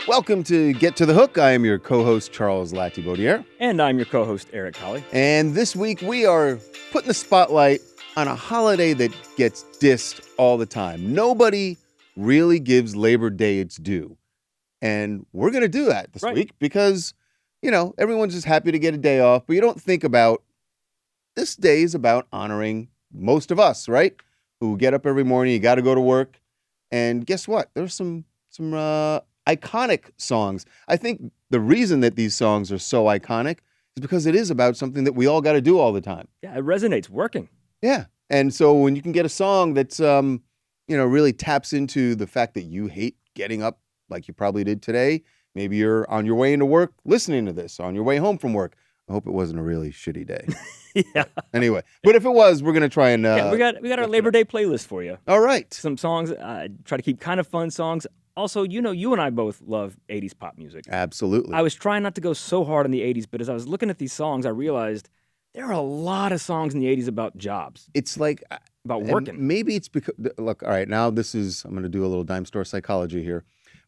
Welcome to Get to the Hook. I am your co-host, Charles Latibeaudiere. And I'm your co-host, Eric Colley. And this week we are putting the spotlight on a holiday that gets dissed all the time. Nobody really gives Labor Day its due. And we're going to do that this week because, everyone's just happy to get a day off. But you don't think about this day is about honoring most of us, right? Who get up every morning, you got to go to work. And guess what? There's some iconic songs. I think the reason that these songs are so iconic is because it is about something that we all got to do all the time. Yeah, it resonates, working. Yeah. And so when you can get a song that's, really taps into the fact that you hate getting up like you probably did today. Maybe you're on your way into work listening to this, on your way home from work. I hope it wasn't a really shitty day. Yeah. Anyway, but if it was, we're going to try and... we got our Labor Day playlist for you. All right. Some songs, try to keep kind of fun songs. Also, you and I both love 80s pop music. Absolutely. I was trying not to go so hard on the 80s, but as I was looking at these songs, I realized there are a lot of songs in the 80s about jobs. It's like... about working. Maybe it's because... Look, all right, now I'm going to do a little dime store psychology here.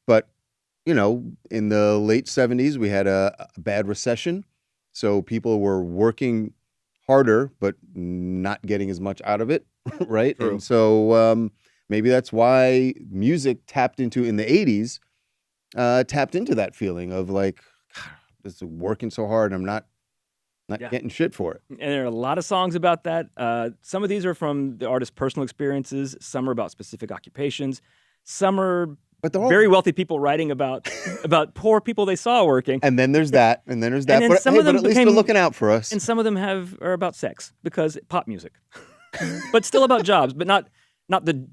But, in the late 70s, we had a bad recession. So people were working harder, but not getting as much out of it, right? True. And so maybe that's why music tapped into, in the 80s, tapped into that feeling of like, God, this is working so hard and I'm not getting shit for it. And there are a lot of songs about that. Some of these are from the artist's personal experiences. Some are about specific occupations. Some are very wealthy people writing about poor people they saw working. And then there's that. And then there's that. Then but some of them at least they're looking out for us. And some of them are about sex because pop music. But still about jobs, but not that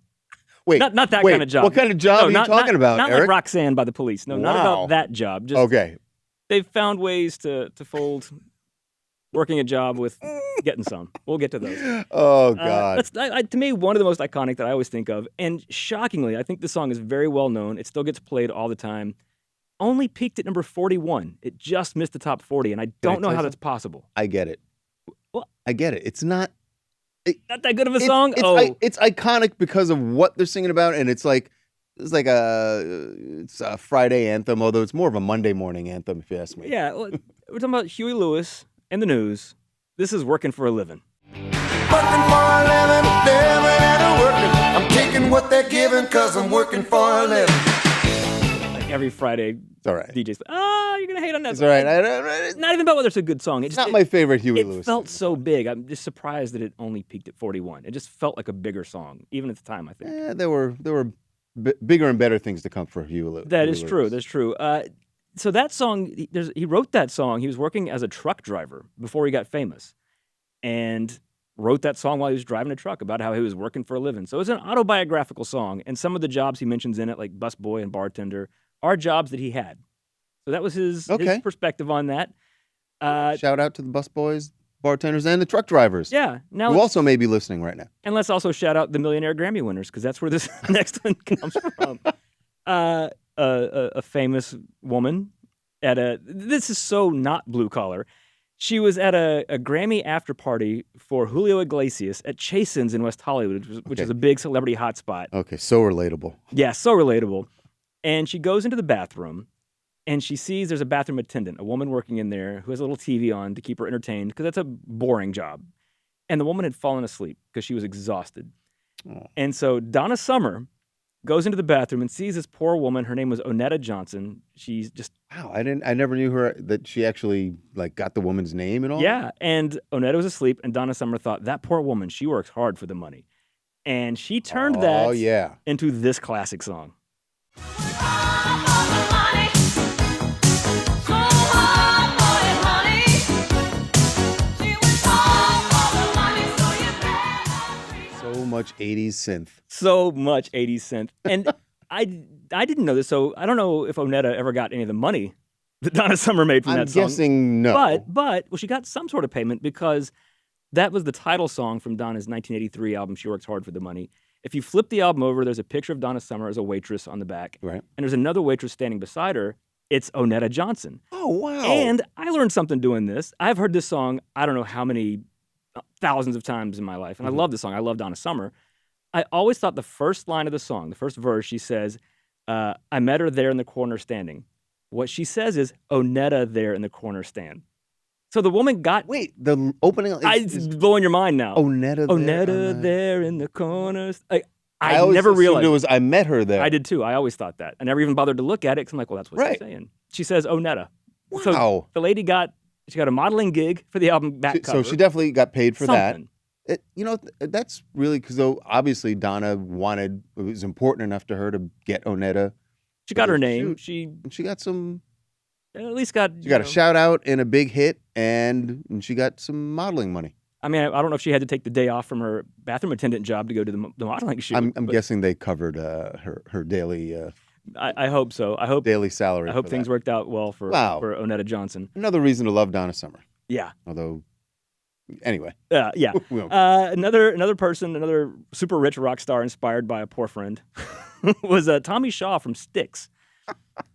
kind of job. What kind of job are you talking about, Not Eric? like Roxanne by the Police. No, not about that job. Just okay. They've found ways to fold working a job with getting some. We'll get to those. Oh, God. To me, one of the most iconic that I always think of, and shockingly, I think this song is very well known. It still gets played all the time. Only peaked at number 41. It just missed the top 40, and I don't know how that's possible. I get it. What? I get it. It's not... not that good of a song? It's iconic because of what they're singing about, and it's like a Friday anthem, although it's more of a Monday morning anthem, if you ask me. Yeah, we're talking about Huey Lewis and the News. This is Working for a Living. Working for a living and working. I'm taking what they're giving because I'm working for a living. Like every Friday, it's all right. DJs, you're going to hate on that it's song. All right. It's not even about whether it's a good song. It's not my favorite Huey Lewis. It felt so big. I'm just surprised that it only peaked at 41. It just felt like a bigger song, even at the time, I think. Yeah, there were bigger and better things to come for Huey Lewis. That is true. That's true. So that song, he wrote that song. He was working as a truck driver before he got famous, and wrote that song while he was driving a truck about how he was working for a living. So it's an autobiographical song, and some of the jobs he mentions in it, like busboy and bartender, are jobs that he had. So that was his perspective on that. Shout out to the busboys, bartenders, and the truck drivers. Yeah. Now who also may be listening right now. And let's also shout out the Millionaire Grammy winners, because that's where this next one comes from. A famous woman this is so not blue collar. She was at a Grammy after party for Julio Iglesias at Chasen's in West Hollywood, which is a big celebrity hotspot. Okay, so relatable. Yeah, so relatable. And she goes into the bathroom, and she sees there's a bathroom attendant, a woman working in there who has a little TV on to keep her entertained, because that's a boring job. And the woman had fallen asleep because she was exhausted. Oh. And so Donna Summer goes into the bathroom and sees this poor woman. Her name was Onetta Johnson. She's just... Wow, I never knew that she actually got the woman's name and all? Yeah, and Onetta was asleep, and Donna Summer thought, that poor woman, she works hard for the money. And she turned into this classic song. So much 80s synth. So much 80s synth. And I didn't know this, so I don't know if Onetta ever got any of the money that Donna Summer made from that song. I'm guessing no. But she got some sort of payment, because that was the title song from Donna's 1983 album, She Works Hard for the Money. If you flip the album over, there's a picture of Donna Summer as a waitress on the back. Right. And there's another waitress standing beside her. It's Onetta Johnson. Oh, wow. And I learned something doing this. I've heard this song, I don't know how many thousands of times in my life, and I love this song. I love Donna Summer. I always thought the first line of the song, the first verse, she says, I met her there in the corner standing. What she says is, Onetta there in the corner stand. So the woman got... Wait, the opening It's blowing your mind now. Onetta Onetta there in the corner. I I always never assumed realized. it was I met her there. I did too. I always thought that. I never even bothered to look at it because I'm like, well, that's what she's saying. She says Onetta. Wow. So the lady got a modeling gig for the album back cover. So she definitely got paid for Something. that. That's really because obviously Donna it was important enough to her to get Onetta. She got her name. She got some. At least got. She got a shout out and a big hit, and she got some modeling money. I mean, I don't know if she had to take the day off from her bathroom attendant job to go to the modeling shoot. I'm guessing they covered her daily. I hope so. I hope daily salary. I hope things worked out well for Onetta Johnson. Another reason to love Donna Summer. Yeah. Although, anyway. Yeah. Another person, another super rich rock star inspired by a poor friend, was Tommy Shaw from Styx.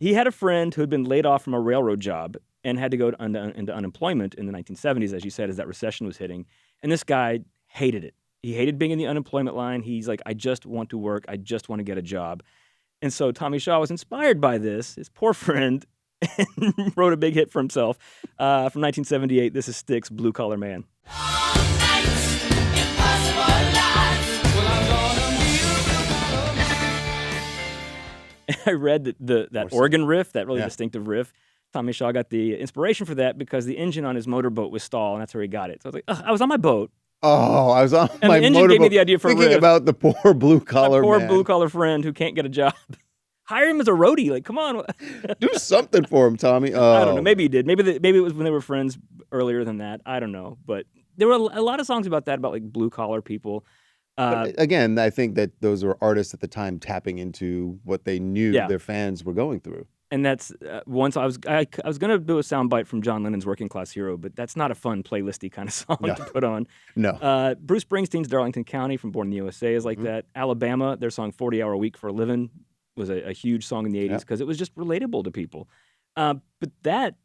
He had a friend who had been laid off from a railroad job and had to go into unemployment in the 1970s, as you said, as that recession was hitting. And this guy hated it. He hated being in the unemployment line. He's like, I just want to work. I just want to get a job. And so Tommy Shaw was inspired by this, his poor friend, and wrote a big hit for himself. From 1978, this is Styx, Blue Collar Man. I read that organ riff, that really distinctive riff. Tommy Shaw got the inspiration for that because the engine on his motorboat was stalled, and that's where he got it. So I was like, I was on my boat. Oh, I was on and my the engine motorboat gave me the idea for thinking a riff. about the poor blue collar blue collar friend who can't get a job. Hire him as a roadie. Like, come on. Do something for him, Tommy. I don't know. Maybe he did. Maybe it was when they were friends earlier than that. I don't know. But there were a lot of songs about that, about like blue collar people. But again, I think that those were artists at the time tapping into what they knew their fans were going through. And that's once I was going to do a soundbite from John Lennon's Working Class Hero, but that's not a fun playlisty kind of song to put on. No. Bruce Springsteen's Darlington County from Born in the USA is like that. Alabama, their song 40 Hour Week for a Living was a huge song in the 80s because it was just relatable to people. But that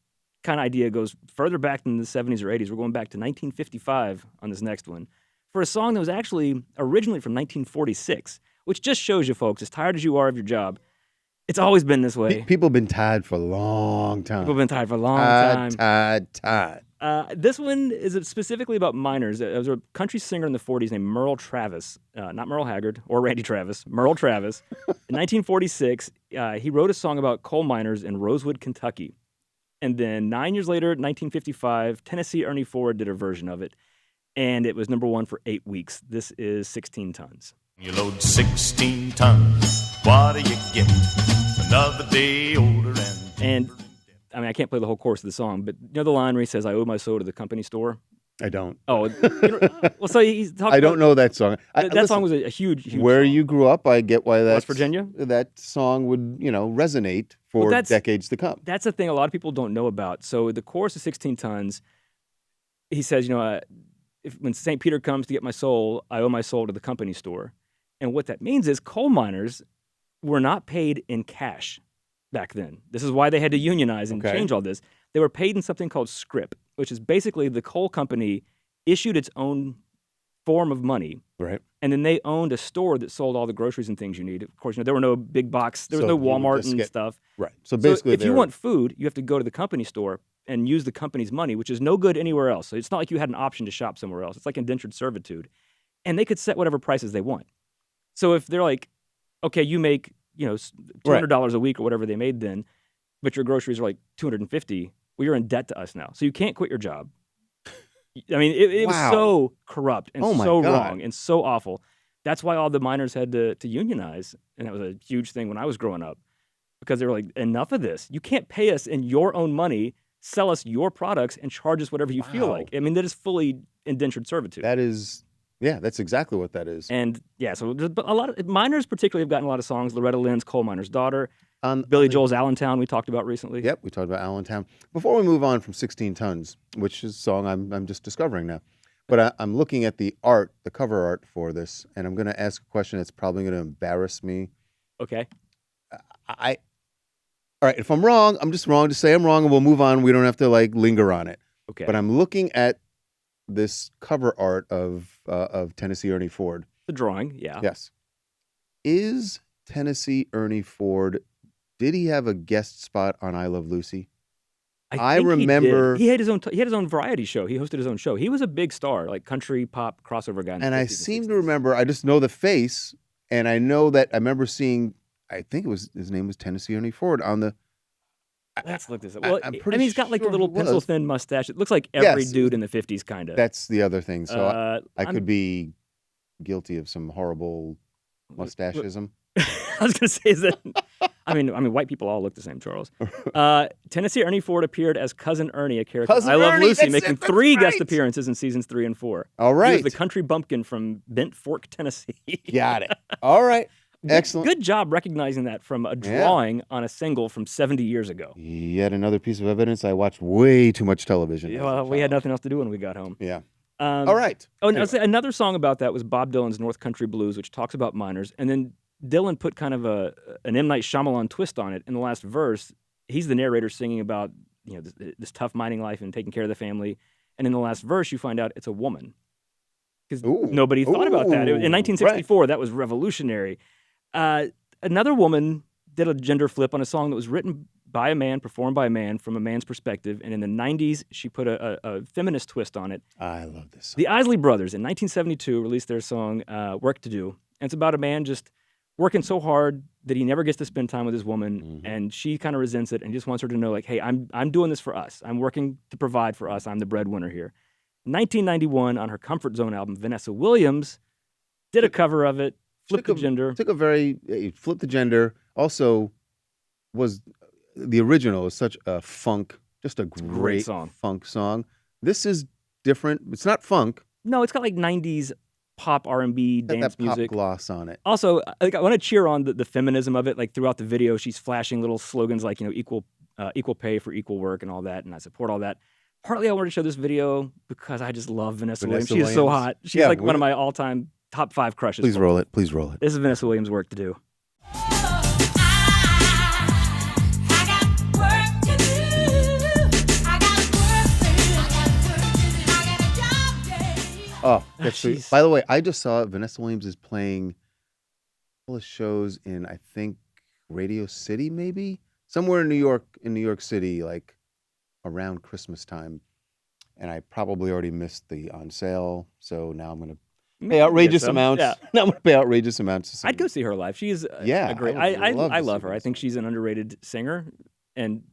kind of idea goes further back than the 70s or 80s. We're going back to 1955 on this next one for a song that was actually originally from 1946, which just shows you, folks, as tired as you are of your job, it's always been this way. People have been tired for a long time. Tired. This one is specifically about miners. There was a country singer in the 40s named Merle Travis, not Merle Haggard or Randy Travis, Merle Travis. In 1946, he wrote a song about coal miners in Rosewood, Kentucky. And then 9 years later, 1955, Tennessee Ernie Ford did a version of it. And it was number one for 8 weeks. This is 16 Tons. You load 16 tons, what do you get? Another day older and I mean, I can't play the whole chorus of the song, but you know the line where he says, I owe my soul to the company store? I don't. Oh, well, so he's talking I don't know that song. That song was a huge where song. You grew up, I get why West Virginia? That song would, resonate for decades to come. That's the thing a lot of people don't know about. So the chorus of 16 Tons, he says, when St. Peter comes to get my soul, I owe my soul to the company store. And what that means is coal miners were not paid in cash back then. This is why they had to unionize and change all this. They were paid in something called scrip, which is basically the coal company issued its own form of money. Right. And then they owned a store that sold all the groceries and things you need. Of course, there were no big box. There was no Walmart and stuff. Right. So basically, if you want food, you have to go to the company store and use the company's money, which is no good anywhere else. So it's not like you had an option to shop somewhere else. It's like indentured servitude. And they could set whatever prices they want. So if they're like, okay, you make $200 a week or whatever they made then, but your groceries are like $250, well, you're in debt to us now. So you can't quit your job. I mean, it was so corrupt and so wrong and so awful. That's why all the miners had to unionize, and that was a huge thing when I was growing up, because they were like, enough of this. You can't pay us in your own money, sell us your products, and charge us whatever you feel like. I mean, that is fully indentured servitude. That is... Yeah, that's exactly what that is. And so a lot of miners particularly have gotten a lot of songs. Loretta Lynn's Coal Miner's Daughter, Billy Joel's Allentown we talked about recently. Yep, we talked about Allentown. Before we move on from 16 Tons, which is a song I'm just discovering now, but I'm looking at the cover art for this, and I'm going to ask a question that's probably going to embarrass me. Okay. All right, if I'm wrong, I'm just wrong. Just say I'm wrong, and we'll move on. We don't have to linger on it. Okay. But I'm looking at this cover art of Tennessee Ernie Ford. The drawing, yeah. Yes. Is Tennessee Ernie Ford Did he have a guest spot on I Love Lucy? I I think remember- he had his own. He had his own variety show. He hosted his own show. He was a big star, like country pop crossover guy. In the And I 50s seem to 60s. remember, I just know the face, and I know that I remember seeing, I think it was, his name was Tennessee Ernie Ford on the, Let's look this up. Well, I'm I pretty mean, he's got like a sure little he was. pencil thin mustache. It looks like every Yes, dude in the 50s, kind of. that's the other thing. So I I'm- could be guilty of some horrible mustachism. I was gonna say is that. I mean, white people all look the same, Charles. Tennessee Ernie Ford appeared as Cousin Ernie, a character Cousin in I Love Ernie, Lucy, that's making it, that's 3 guest right. appearances in seasons 3 and 4. All He right. was the country bumpkin from Bent Fork, Tennessee. Got it. All right. Excellent. Good job recognizing that from a drawing on a single from 70 years ago. Yet another piece of evidence. I watched way too much television. Yeah, as a well, we had child. nothing else to do when we got home. Yeah. All right. Oh, and I'll say another song about that was Bob Dylan's North Country Blues, which talks about miners. And then Dylan put kind of an M. Night Shyamalan twist on it. In the last verse, he's the narrator singing about this tough mining life and taking care of the family. And in the last verse, you find out it's a woman. Because nobody thought about that. In 1964, that was revolutionary. Another woman did a gender flip on a song that was written by a man, performed by a man, from a man's perspective. And in the 90s, she put a feminist twist on it. I love this song. The Isley Brothers, in 1972, released their song, Work to Do. And it's about a man just working so hard that he never gets to spend time with his woman, and she kind of resents it and just wants her to know, like, hey, I'm doing this for us. I'm working to provide for us. I'm the breadwinner here. 1991, on her Comfort Zone album, Vanessa Williams did a cover of it, flipped the gender. Flipped the gender. Also, was the original is such a funk, just a great song. funk song. This is different. It's not funk. No, it's got like 90s pop R&B Got dance that pop music. gloss on it. Also, I want to cheer on the feminism of it. Like throughout the video, she's flashing little slogans like, equal pay for equal work and all that, and I support all that. Partly I wanted to show this video because I just love Vanessa Williams. She is so hot. She's like one of my all-time top 5 crushes. Please roll it. Please roll it. This is Vanessa Williams' Work to Do. Oh, that's sweet. By the way, I just saw Vanessa Williams is playing a couple of shows in, I think, Radio City, maybe somewhere in New York City, like around Christmas time. And I probably already missed the on sale, so now I'm going to pay outrageous amounts. Yeah. Now I'm going to pay outrageous amounts. To see I'd go see her live. She's Yeah, a great. I would love I to love see her. I Vanessa think she's an underrated singer, and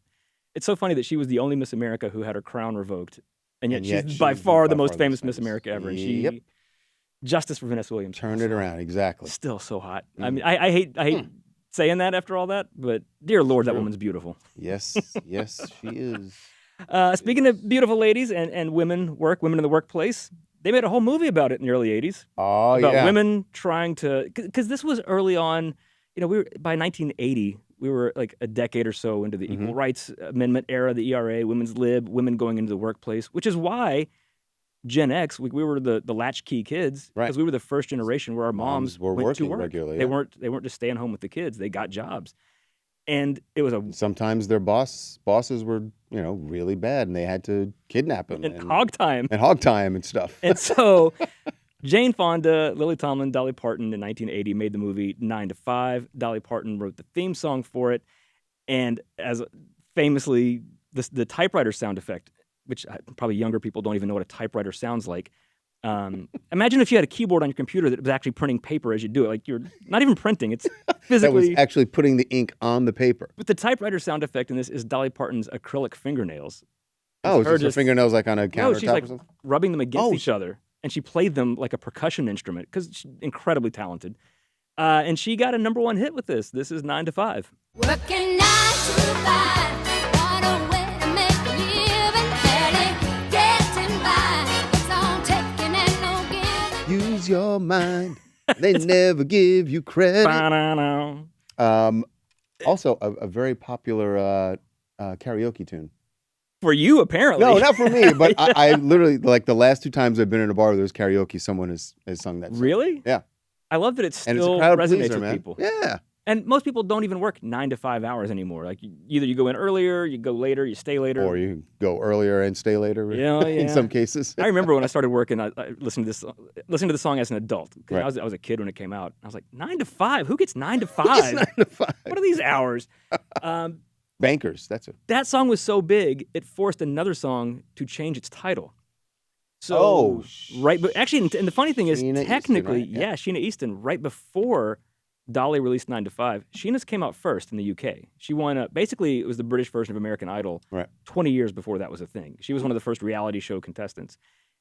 it's so funny that she was the only Miss America who had her crown revoked, and yet she's by far the most famous Miss America ever. And Yep. she justice for Vanessa Williams. Turn it around, exactly. Still so hot. I mean, I hate saying that after all that, but dear Lord, that woman's beautiful. Yes, yes, she is. Speaking of beautiful ladies and women in the workplace, they made a whole movie about it in the early 80s. Oh, about yeah. women trying to, because this was early on, we were, by 1980, we were like a decade or so into the Equal Rights Amendment era, the ERA, women's lib, women going into the workplace, which is why Gen X, we were the latchkey kids, because we were the first generation where our moms were went working to work. regularly. They weren't just staying home with the kids. They got jobs. And it was Sometimes their bosses were, really bad, and they had to kidnap them and hog time and stuff. And so Jane Fonda, Lily Tomlin, Dolly Parton in 1980 made the movie 9 to 5. Dolly Parton wrote the theme song for it, and as famously the typewriter sound effect, which probably younger people don't even know what a typewriter sounds like. Imagine if you had a keyboard on your computer that was actually printing paper as you do it. Like you're not even printing; it's physically. That was actually putting the ink on the paper. But the typewriter sound effect in this is Dolly Parton's acrylic fingernails. Oh, is her fingernails like on a countertop No, she's like or something? rubbing them against each other, and she played them like a percussion instrument because she's incredibly talented. And she got a #1 hit with this. This is 9 to 5. Working 9 to 5, what a way to make a living, barely getting by. It's all taking and no giving. Use your mind. They never give you credit. Ba-da-da. Also, a very popular karaoke tune. For you, apparently. No, not for me, but I literally, like the last 2 times I've been in a bar where there's karaoke, someone has sung that song. Really? Yeah. I love that it And it's a still crowd resonates pleaser, with man. people. Yeah. And most people don't even work 9 to 5 hours anymore. Like either you go in earlier, you go later, you stay later. Or you go earlier and stay later. Yeah, In yeah. some cases. I remember when I started working, I listened to the song as an adult. 'Cause Right. I was a kid when it came out. I was like, 9 to 5? Who gets 9 to 5? It's 9 to 5. What are these hours? Bankers. That's it. That song was so big, it forced another song to change its title. So Oh, right, but actually, and the funny thing is, Sheena Easton, technically, right? Yeah. Sheena Easton, right before Dolly released 9 to 5, Sheena's came out first in the UK. She won basically it was the British version of American Idol. Right. 20 years before that was a thing. She was one of the first reality show contestants,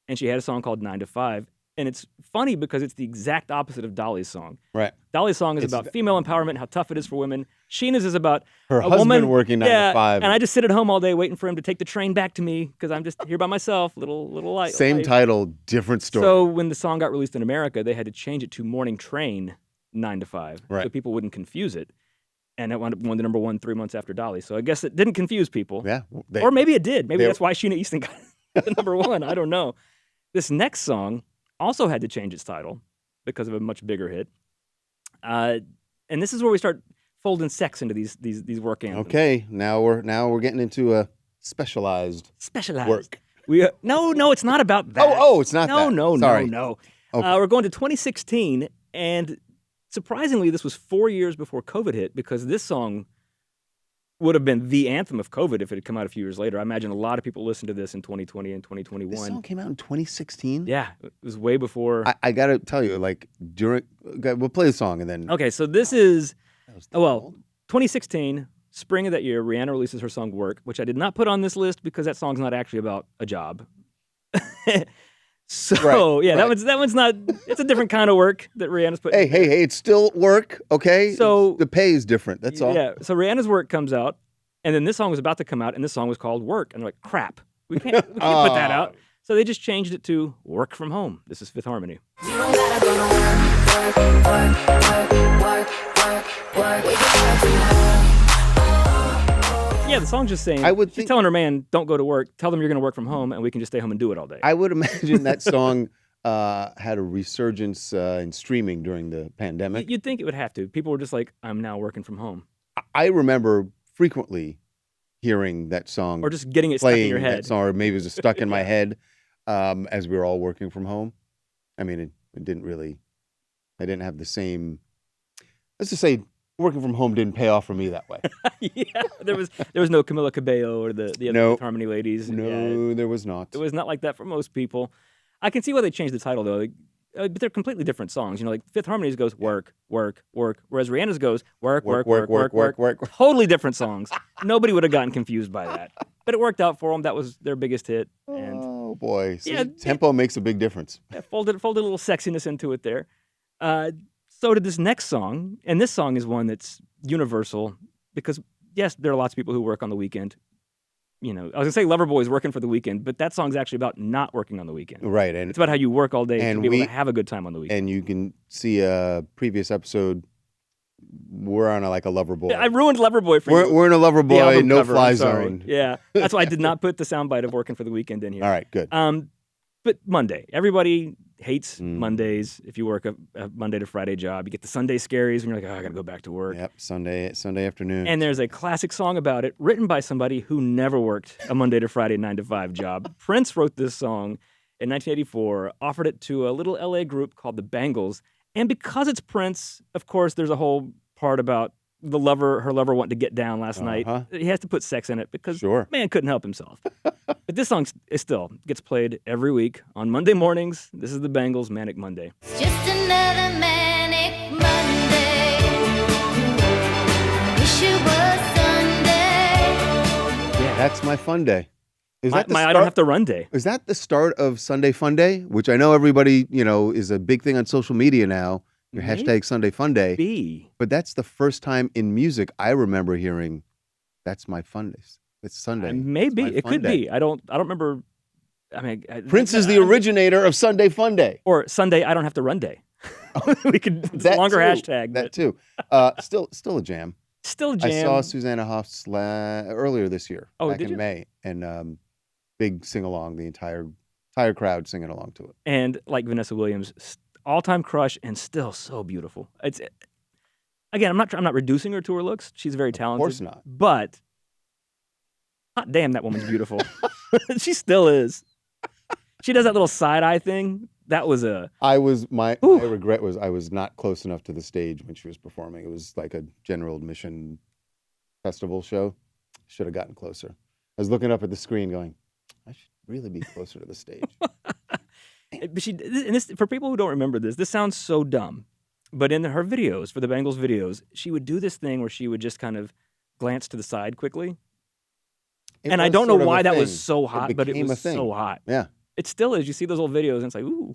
and she had a song called 9 to 5. And it's funny because it's the exact opposite of Dolly's song. Right. Dolly's song is about female empowerment, how tough it is for women. Sheena's is about Her a husband woman working 9 to 5. and I just sit at home all day waiting for him to take the train back to me because I'm just here by myself. Little light. Same life. title, different story. So when the song got released in America, they had to change it to Morning Train 9 to 5, Right. so people wouldn't confuse it. And it wound up won the number 1 3 months after Dolly. So I guess it didn't confuse people. yeah. Or maybe it did. Maybe they- that's why Sheena Easton got the number 1. I don't know. This next song also had to change its title because of a much bigger hit. And this is where we start folding sex into these work anthems. Okay. Now we're getting into a specialized Specialized. work. No, it's not about that. Oh, it's not that. No, Sorry. no. Okay. We're going to 2016, and surprisingly, this was 4 years before COVID hit because this song would have been the anthem of COVID if it had come out a few years later. I imagine a lot of people listened to this in 2020 and 2021. This song came out in 2016. Yeah, it was way before. I gotta tell you, like we'll play the song and then. Okay, so this is That was 2016, spring of that year. Rihanna releases her song "Work," which I did not put on this list because that song's not actually about a job. So Right, yeah, right. that one's not. It's a different kind of work that Rihanna's put. Hey, it's still work, okay? So- the pay is different. That's all. Yeah. So Rihanna's "Work" comes out, and then this song was about to come out, and this song was called "Work," and they're like, "Crap, we can't put that out." So they just changed it to "Work from Home." This is Fifth Harmony. You don't gotta go to work. We can work from home. Yeah, the song's just saying. I would she's think- telling her man, "Don't go to work. Tell them you're going to work from home, and we can just stay home and do it all day." I would imagine that song had a resurgence in streaming during the pandemic. You'd think it would have to. People were just like, "I'm now working from home," I remember frequently hearing that song or just getting it stuck in playing your that head. song, or maybe it was just stuck in my head as we were all working from home. I mean, it didn't really. I didn't have the same. Let's just say working from home didn't pay off for me that way. Yeah, there was no Camila Cabello or the other No. Fifth Harmony ladies. No, Yeah, there was not. it was not like that for most people. I can see why they changed the title though. But they're completely different songs. You know, like Fifth Harmony's goes work, work, work, whereas Rihanna's goes work. Totally different songs. Nobody would have gotten confused by that. But it worked out for them. That was their biggest hit. And Oh boy, see, Yeah, tempo makes a big difference. folded a little sexiness into it there. So did this next song, and this song is one that's universal because yes, there are lots of people who work on the weekend. You know, I was gonna say Loverboy's working for the weekend, but that song's actually about not working on the weekend. Right, and It's about how you work all day And to be able we- to have a good time on the weekend. and you can see a previous episode. We're on a lover boy. I ruined Loverboy for you. We're in a lover The boy, album no cover, fly I'm sorry. zone. Yeah, that's why I did not put the soundbite of working for the weekend in here. All right, good. But Monday, everybody hates Mm. Mondays. If you work a Monday to Friday job, you get the Sunday scaries when you're like, oh, I gotta go back to work. Yep, Sunday afternoon. And there's a classic song about it written by somebody who never worked a Monday to Friday 9 to 5 job. Prince wrote this song in 1984, offered it to a little LA group called the Bangles. And because it's Prince, of course, there's a whole part about her lover wanting to get down last night. Uh-huh. He has to put sex in it because Sure. man couldn't help himself. But this song still gets played every week on Monday mornings. This is the Bangles' Manic Monday. It's just another manic Monday. Wish it was Sunday. Yeah, That's my fun day. Is that the my I start? don't have to run day. Is that the start of Sunday Fun Day? Which I know everybody, is a big thing on social media now. Your Maybe. hashtag Sunday Fun Day. B. But that's the first time in music I remember hearing, "That's my fun day. It's Sunday." Maybe It's my it fun could day. be. I don't remember. I mean, Prince is the originator of Sunday Fun Day. or Sunday. I don't have to run day. We could it's a That longer too. hashtag. That But too. Still a jam. still jam. I saw Susanna Hoffs earlier this year, Oh, back did in you? May, and big sing along. The entire crowd singing along to it. And like Vanessa Williams, all-time crush, and still so beautiful. It's again, I'm not reducing her to her looks. She's very talented. course not. But hot damn, that woman's beautiful. She still is. She does that little side eye thing that was a my regret was I was not close enough to the stage when she was performing. It was like a general admission festival show. Should have gotten closer. I was looking up at the screen going, I should really be closer to the stage. But and this, for people who don't remember this sounds so dumb, but in her videos, for the Bengals videos, she would do this thing where she would just kind of glance to the side quickly. And I don't know why that was so hot, but it was so hot. Yeah. It still is. You see those old videos, and it's like, ooh.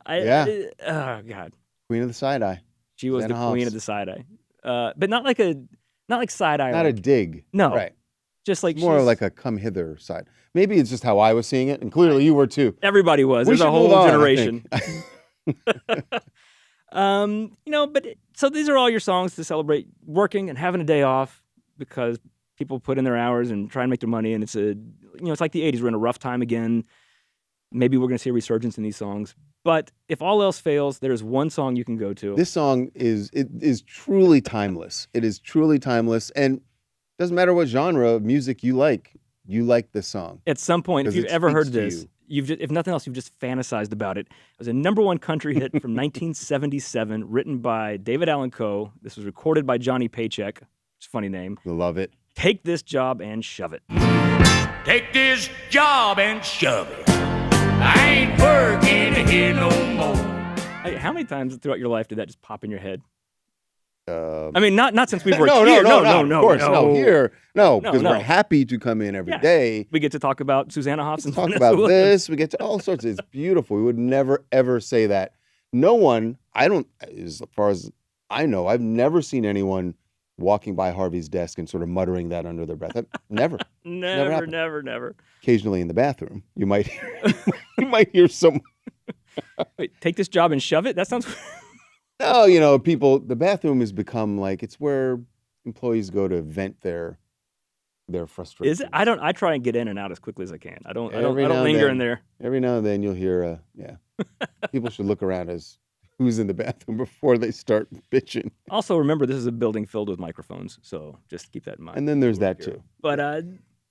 Oh, God. Queen of the side eye. She was Susanna the queen Hoffs. of the side eye. But not like side eye. Not a dig. No. Right. Just like More she's- like a come hither side. Maybe it's just how I was seeing it, and clearly you were too. Everybody was. We There's a should whole move on, I generation. think. So these are all your songs to celebrate working and having a day off because people put in their hours and try and make their money, and it's it's like the 80s. We're in a rough time again. Maybe we're going to see a resurgence in these songs. But if all else fails, there's one song you can go to. This song is truly timeless. It is truly timeless, and doesn't matter what genre of music you like this song. At some point, if 'Cause you've it ever heard speaks to this, you. you've just, if nothing else, you've just fantasized about it. It was a #1 country hit from 1977, written by David Allan Coe. This was recorded by Johnny Paycheck. It's a funny name. I love it. Take this job and shove it. Take this job and shove it. I ain't working here no more. Hey, how many times throughout your life did that just pop in your head? Um, I mean, not since we were no, here. no, of course, no. Here, no, No, because no. we're happy to come in every Yeah. day. We get to talk about Susanna Hoffs and Talk Vanessa about Williams. this. We get to all sorts. It's beautiful. We would never ever say that. No one. As far as I know, I've never seen anyone walking by Harvey's desk and sort of muttering that under their breath. Never. Never, happened. never. Occasionally in the bathroom, you might hear some. Wait, take this job and shove it? That sounds... No, people. The bathroom has become like it's where employees go to vent their frustration. Is it? I try and get in and out as quickly as I can. I don't Every now and linger then. in there. Every now and then you'll hear, people should look around as who's in the bathroom before they start bitching. Also, remember, this is a building filled with microphones, so just keep that in mind. And then there's that too. But,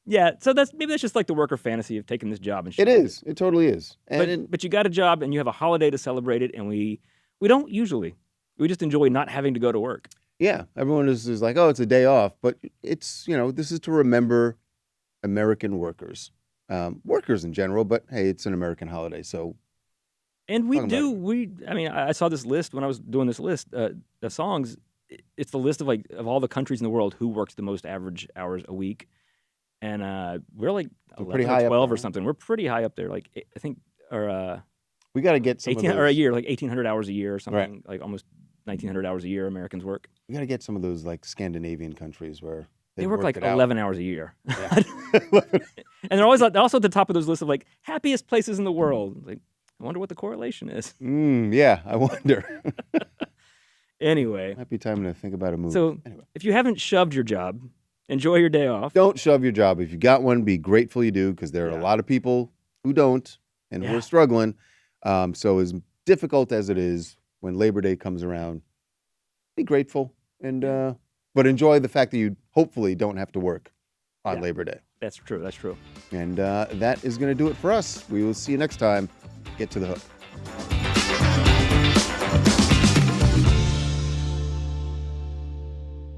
yeah, so that's just like the worker fantasy of taking this job and shit. It is. It totally is. And But you got a job and you have a holiday to celebrate it, and we don't usually. We just enjoy not having to go to work. yeah, everyone is like, oh, it's a day off, but it's this is to remember American workers, workers in general. But hey, it's an American holiday, so. And we Talking do. I mean, I saw this list when I was doing this list of songs. It's the list of all the countries in the world who works the most average hours a week, and we're like 11 pretty or high up 12 there, or something. We're pretty high up there. Like I think, or We got to get some 18 of those, or a year, like 1,800 hours a year or something. Right. Like almost 1,900 hours a year Americans work. We got to get some of those like Scandinavian countries where They work like it out. 11 hours a year, Yeah. and they're always also at the top of those lists of like happiest places in the world. Like, I wonder what the correlation is. Yeah, I wonder. Anyway, Might be time to think about a move. so Anyway. if you haven't shoved your job, enjoy your day off. Don't shove your job. If you got one, be grateful you do, because there are Yeah. a lot of people who don't and who Yeah. are struggling. So as difficult as it is when Labor Day comes around, be grateful and but enjoy the fact that you hopefully don't have to work on Yeah. Labor Day. That's true. That's true. And that is going to do it for us. We will see you next time. Get to the hook.